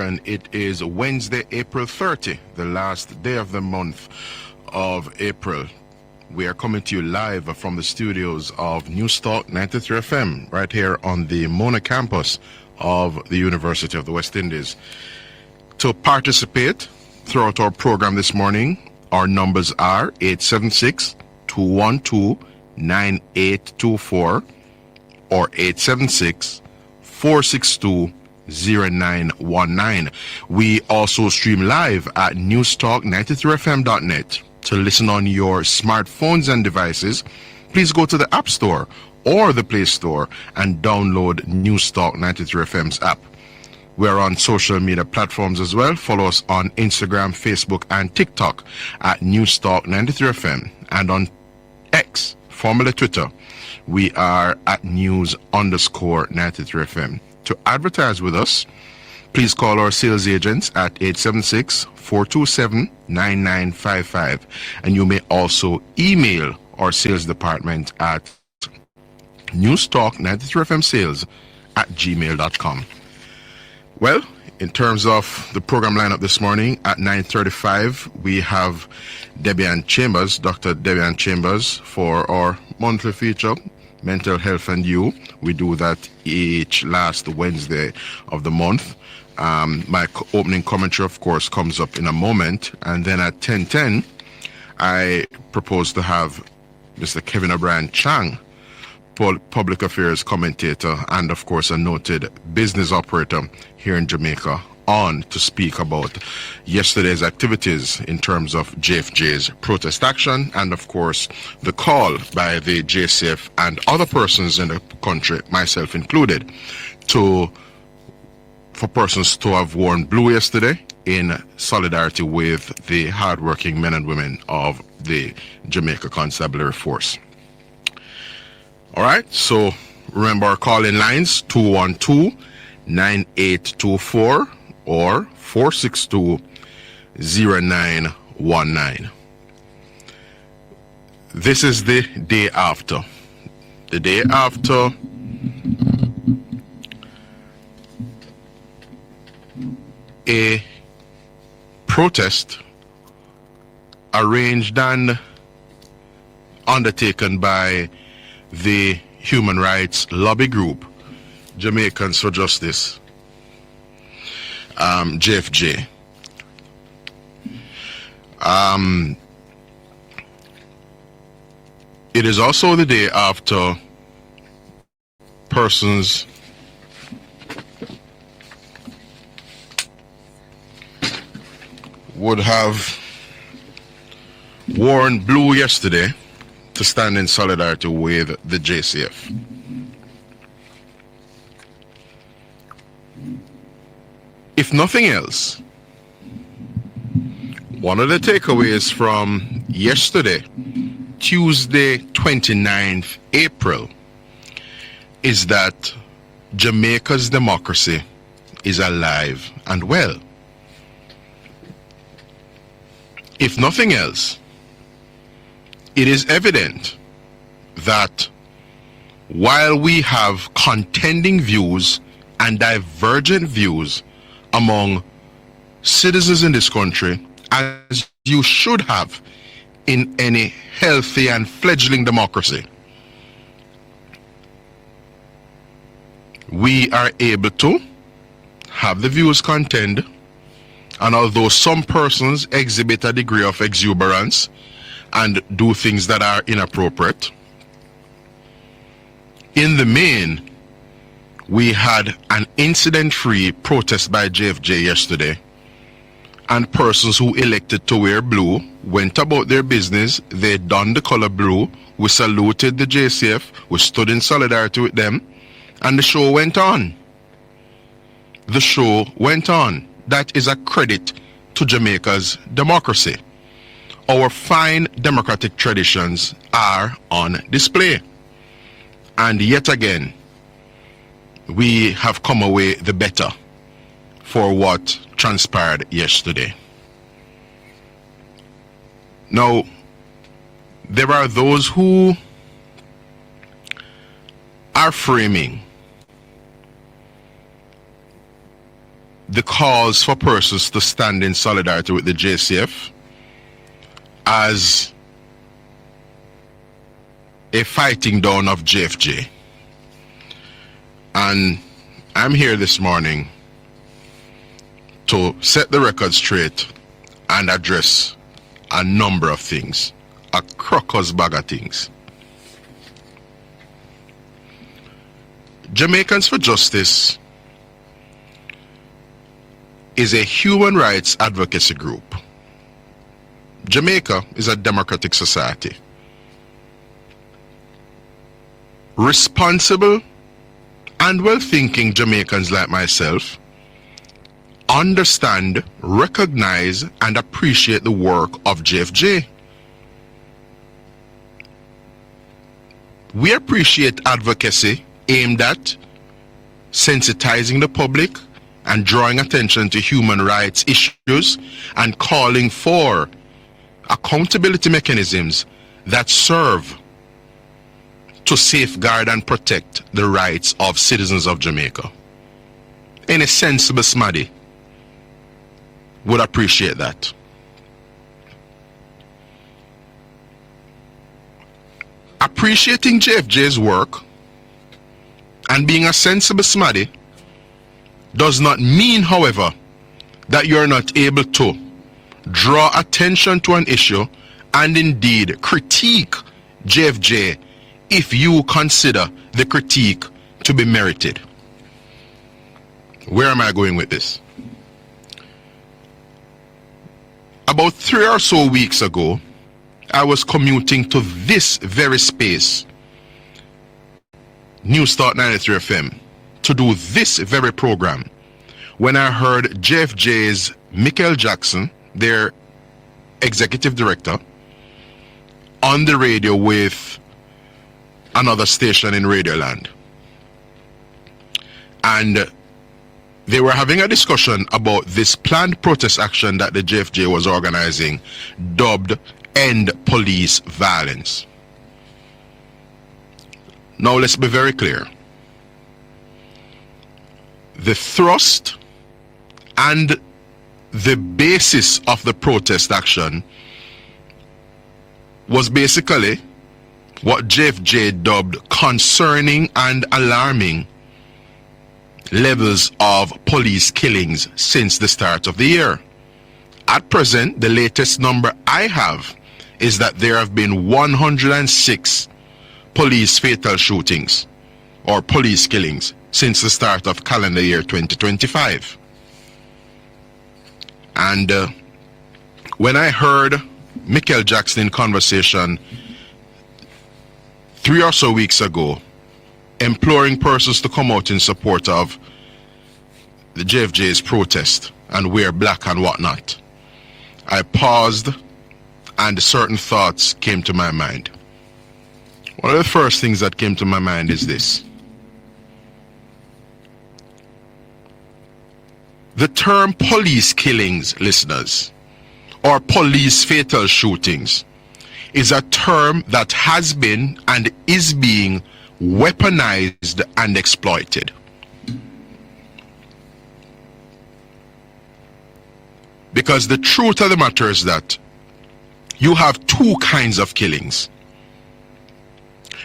And it is Wednesday, April 30, the last day of the month of April. We are coming to you live from the studios of Newstalk 93 FM, right here on the Mona campus of the University of the West Indies. To participate throughout our program this morning, our numbers are 876-212-9824 or 876-462-0919. We also stream live at newstalk93fm.net. To listen on your smartphones and devices, please go to the App Store or the Play Store and download Newstalk 93FM's app. We're on social media platforms as well. Follow us on Instagram, Facebook, and TikTok at Newstalk 93FM. And on X, formerly Twitter, we are at news_93FM. To advertise with us, please call our sales agents at 876-427-9955. And you may also email our sales department at newstalk93fmsales@gmail.com. Well, in terms of the program lineup this morning, at 9:35, we have Debbie-Ann Chambers, Dr. Debbie-Ann Chambers, for our monthly feature, Mental Health and You. We do that each last Wednesday of the month. My opening commentary, of course, comes up in a moment. And then at 10:10, I propose to have Mr. Kevin O'Brien Chang, public affairs commentator and, of course, a noted business operator here in Jamaica, on to speak about yesterday's activities in terms of JFJ's protest action and, of course, the call by the JCF and other persons in the country, myself included, for persons to have worn blue yesterday in solidarity with the hardworking men and women of the Jamaica Constabulary Force. All right, so remember our call-in lines, 212-9824 or 462-0919. This is the day after. The day after a protest arranged and undertaken by the human rights lobby group, Jamaicans for Justice, JFJ. It is also the day after persons would have worn blue yesterday to stand in solidarity with the JCF. If nothing else, one of the takeaways from yesterday, Tuesday, 29th April, is that Jamaica's democracy is alive and well. If nothing else, it is evident that while we have contending views and divergent views among citizens in this country, as you should have in any healthy and fledgling democracy, we are able to have the views contend, and although some persons exhibit a degree of exuberance and do things that are inappropriate, in the main, we had an incident-free protest by JFJ yesterday, and persons who elected to wear blue went about their business. They donned the color blue. We saluted the JCF. We stood in solidarity with them, and the show went on. The show went on. That is a credit to Jamaica's democracy. Our fine democratic traditions are on display. And yet again, we have come away the better for what transpired yesterday. Now, there are those who are framing the calls for persons to stand in solidarity with the JCF as a fighting down of JFJ. And I'm here this morning to set the record straight and address a number of things, a crocus bag of things. Jamaicans for Justice is a human rights advocacy group. Jamaica is a democratic society. Responsible and well-thinking Jamaicans like myself understand, recognize, and appreciate the work of JFJ. We appreciate advocacy aimed at sensitizing the public and drawing attention to human rights issues and calling for accountability mechanisms that serve to safeguard and protect the rights of citizens of Jamaica. Any sensible smaddy would appreciate that. Appreciating JFJ's work and being a sensible smaddy does not mean, however, that you're not able to draw attention to an issue and indeed critique JFJ if you consider the critique to be merited. Where am I going with this? About 3 or so weeks ago, I was commuting to this very space, News Start 93 FM, to do this very program, when I heard JFJ's Michael Jackson, their executive director, on the radio with another station in Radioland. And they were having a discussion about this planned protest action that the JFJ was organizing, dubbed End Police Violence. Now let's be very clear. The thrust and the basis of the protest action was basically what JFJ dubbed concerning and alarming levels of police killings since the start of the year. At present, the latest number I have is that there have been 106 police fatal shootings or police killings since the start of calendar year 2025. And when I heard Michael Jackson in conversation 3 or so weeks ago, imploring persons to come out in support of the JFJ's protest and wear black and whatnot, I paused and certain thoughts came to my mind. One of the first things that came to my mind is this. The term police killings, listeners, or police fatal shootings, is a term that has been and is being weaponized and exploited. Because the truth of the matter is that you have two kinds of killings.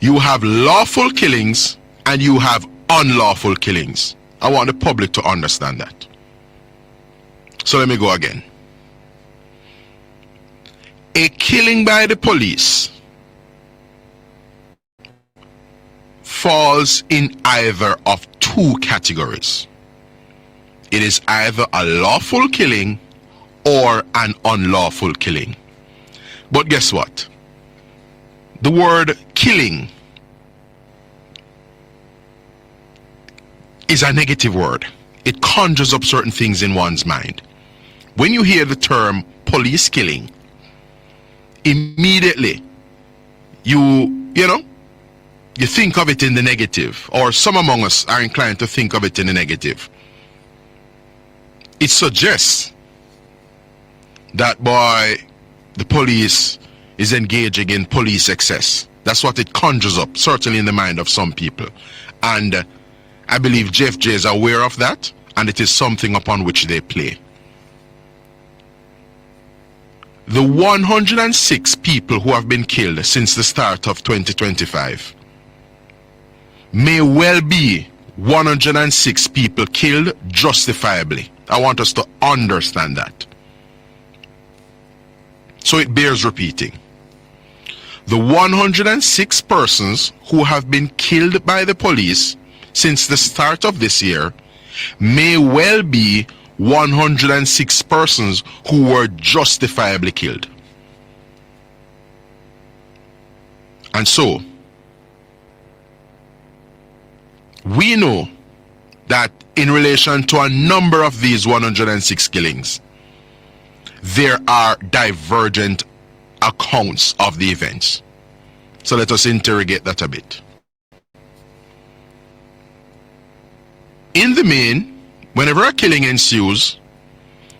You have lawful killings and you have unlawful killings. I want the public to understand that. So let me go again. A killing by the police falls in either of two categories. It is either a lawful killing or an unlawful killing. But guess what? The word killing is a negative word. It conjures up certain things in one's mind. When you hear the term police killing, immediately you think of it in the negative, or some among us are inclined to think of it in the negative. It suggests that, boy, the police is engaging in police excess. That's what it conjures up, certainly in the mind of some people. And I believe JFJ is aware of that, and it is something upon which they play. The 106 people who have been killed since the start of 2025 may well be 106 people killed justifiably. I want us to understand that. So it bears repeating. The 106 persons who have been killed by the police since the start of this year may well be 106 persons who were justifiably killed. And so, we know that in relation to a number of these 106 killings, there are divergent accounts of the events. So let us interrogate that a bit. In the main, whenever a killing ensues,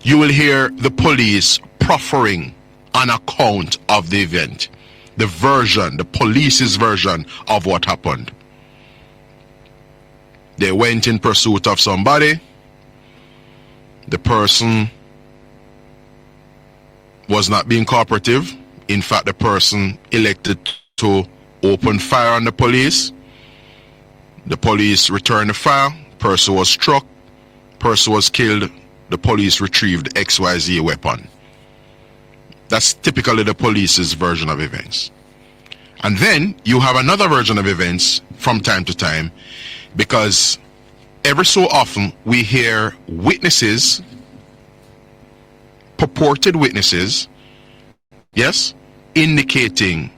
you will hear the police proffering an account of the event, the version, the police's version of what happened. They went in pursuit of somebody. The person was not being cooperative. In fact, the person elected to open fire on the police. The police returned the fire. Person was struck. Person was killed. The police retrieved XYZ weapon. That's typically the police's version of events. And then you have another version of events from time to time, because every so often we hear witnesses, purported witnesses, yes, indicating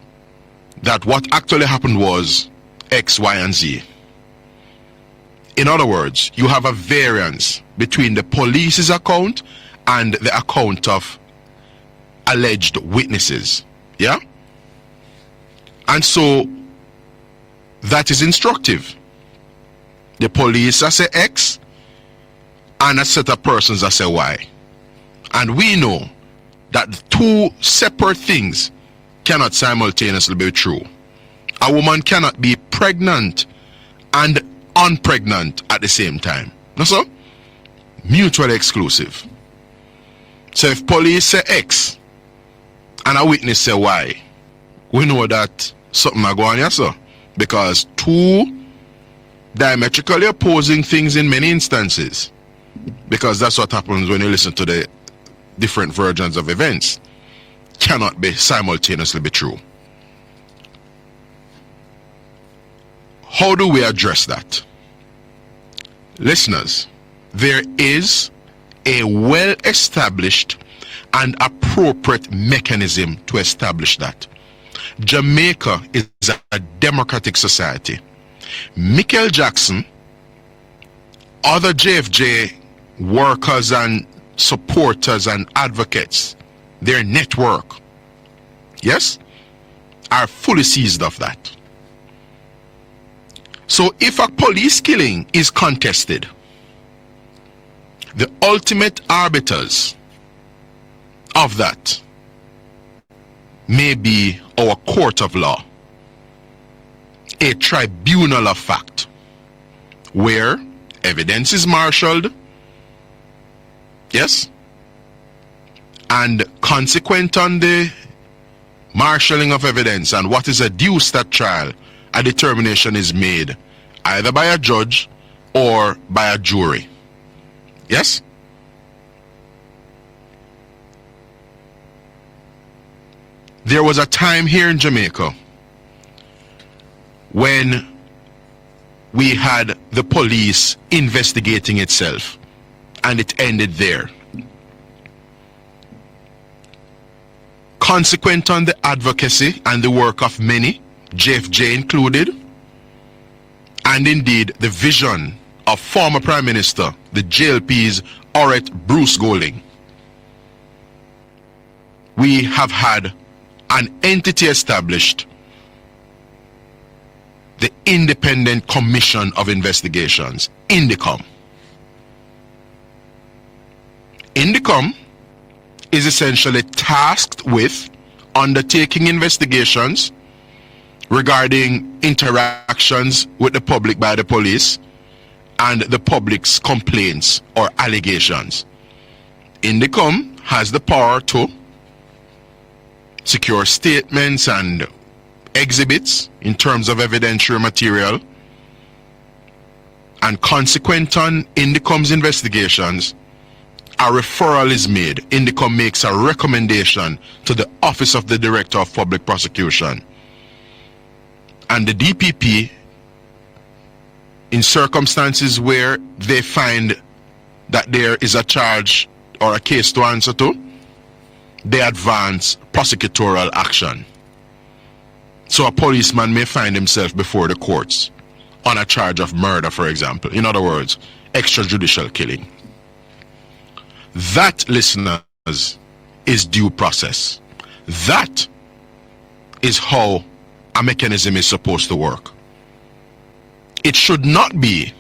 that what actually happened was X, Y, and Z. In other words, you have a variance between the police's account and the account of alleged witnesses. Yeah? And so that is instructive. The police say X and a set of persons say Y. And we know that two separate things cannot simultaneously be true. A woman cannot be pregnant and unpregnant at the same time. No, so? Mutually exclusive. So if police say X and a witness say Y, we know that something are going on here, sir. Because two diametrically opposing things in many instances. Because that's what happens when you listen to the different versions of events. Cannot be simultaneously be true. How do we address that? Listeners, there is a well-established and appropriate mechanism to establish that. Jamaica is a democratic society. Michael Jackson, other JFJ workers and supporters and advocates, their network, yes, are fully seized of that. So if a police killing is contested, the ultimate arbiters of that may be our court of law, a tribunal of fact, where evidence is marshaled, yes, and consequent on the marshalling of evidence and what is adduced at trial, a determination is made either by a judge or by a jury. Yes? There was a time here in Jamaica when we had the police investigating itself, and it ended there. Consequent on the advocacy and the work of many, JFJ included, and indeed the vision of former Prime Minister, the JLP's Oret Bruce Golding, we have had an entity established, the Independent Commission of Investigations, INDECOM. INDECOM is essentially tasked with undertaking investigations regarding interactions with the public by the police and the public's complaints or allegations. INDECOM has the power to secure statements and exhibits in terms of evidentiary material, and consequent on INDECOM's investigations, a referral is made. INDECOM makes a recommendation to the Office of the Director of Public Prosecution. And the DPP, in circumstances where they find that there is a charge or a case to answer to, they advance prosecutorial action. So a policeman may find himself before the courts on a charge of murder, for example. In other words, extrajudicial killing. That, listeners, is due process. That is how a mechanism is supposed to work. It should not be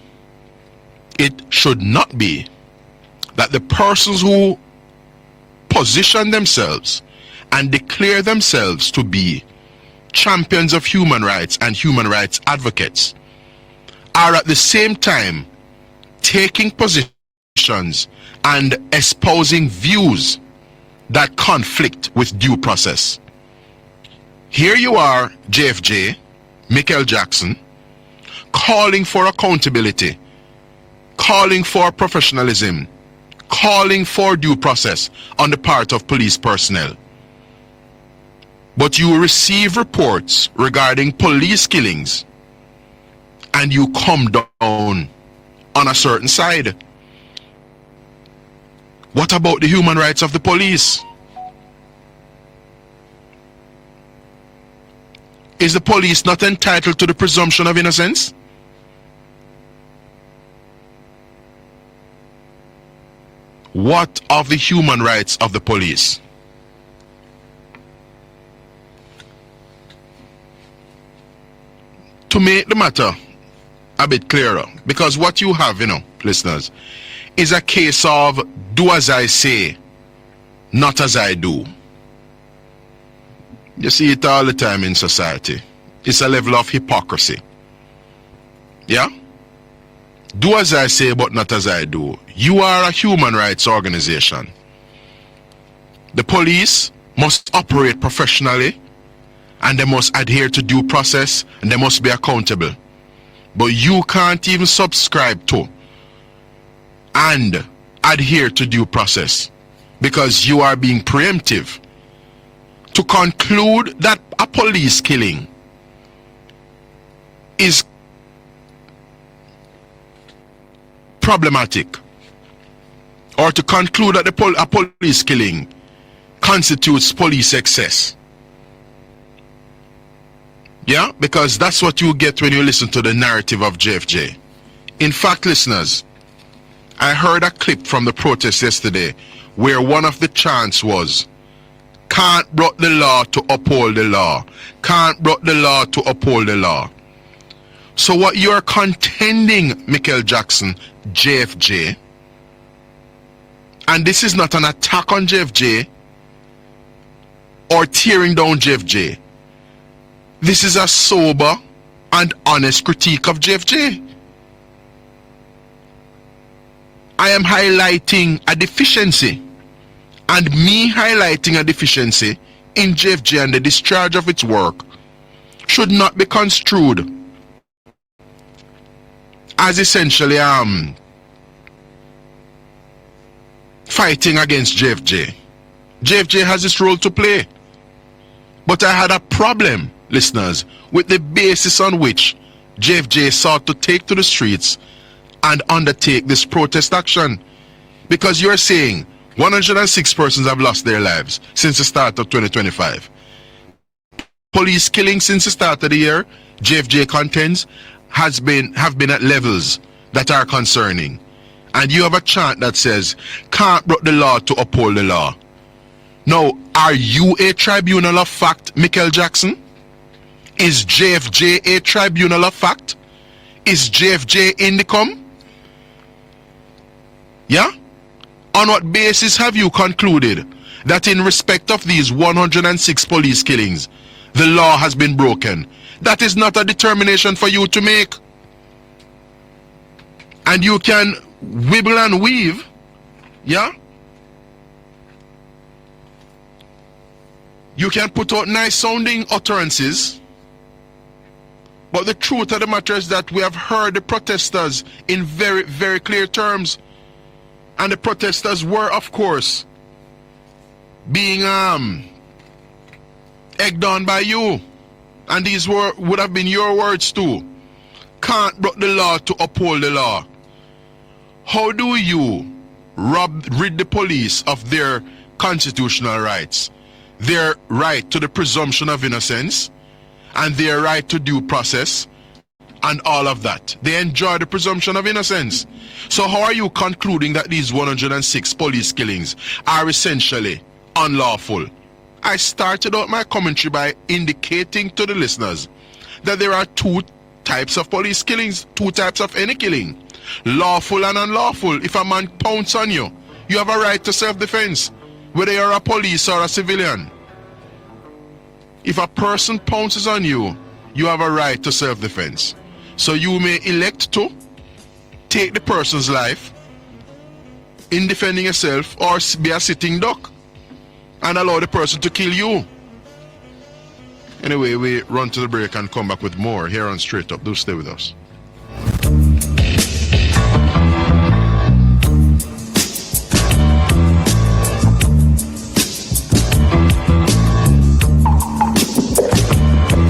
that the persons who position themselves and declare themselves to be champions of human rights and human rights advocates are at the same time taking positions and espousing views that conflict with due process. Here you are, JFJ, Michael Jackson, calling for accountability, calling for professionalism, calling for due process on the part of police personnel. But you receive reports regarding police killings and you come down on a certain side. What about the human rights of the police? Is the police not entitled to the presumption of innocence? What of the human rights of the police? To make the matter a bit clearer, because what you have, listeners, is a case of do as I say, not as I do. You see it all the time in society. It's a level of hypocrisy. Yeah? Do as I say, but not as I do. You are a human rights organization. The police must operate professionally, and they must adhere to due process, and they must be accountable. But you can't even subscribe to and adhere to due process because you are being preemptive to conclude that a police killing is problematic, or to conclude that a police killing constitutes police excess. Yeah, because that's what you get when you listen to the narrative of JFJ. In fact, listeners, I heard a clip from the protest yesterday where one of the chants was, "Can't broke the law to uphold the law. Can't broke the law to uphold the law." So what you're contending, Michael Jackson, JFJ, and this is not an attack on JFJ or tearing down JFJ. This is a sober and honest critique of JFJ. I am highlighting a deficiency, and me highlighting a deficiency in JFJ and the discharge of its work should not be construed as essentially fighting against JFJ. JFJ has its role to play. But I had a problem, listeners, with the basis on which JFJ sought to take to the streets and undertake this protest action. Because you're saying 106 persons have lost their lives since the start of 2025. Police killings since the start of the year, JFJ contends, have been at levels that are concerning. And you have a chant that says, "Can't broke the law to uphold the law." Now, are you a tribunal of fact, Michael Jackson? Is JFJ a tribunal of fact? Is JFJ INDECOM? Yeah? On what basis have you concluded that in respect of these 106 police killings, the law has been broken? That is not a determination for you to make. And you can wibble and weave, yeah? You can put out nice sounding utterances, but the truth of the matter is that we have heard the protesters in very, very clear terms. And the protesters were, of course, being egged on by you. And these would have been your words too. Can't break the law to uphold the law. How do you rid the police of their constitutional rights? Their right to the presumption of innocence and their right to due process and all of that. They enjoy the presumption of innocence. So how are you concluding that these 106 police killings are essentially unlawful? I started out my commentary by indicating to the listeners that there are two types of police killings, two types of any killing. Lawful and unlawful. If a man pounces on you, you have a right to self-defense, whether you're a police or a civilian. If a person pounces on you, you have a right to self-defense. So you may elect to take the person's life in defending yourself, or be a sitting duck and allow the person to kill you. Anyway, we run to the break and come back with more here on Straight Up. Do stay with us.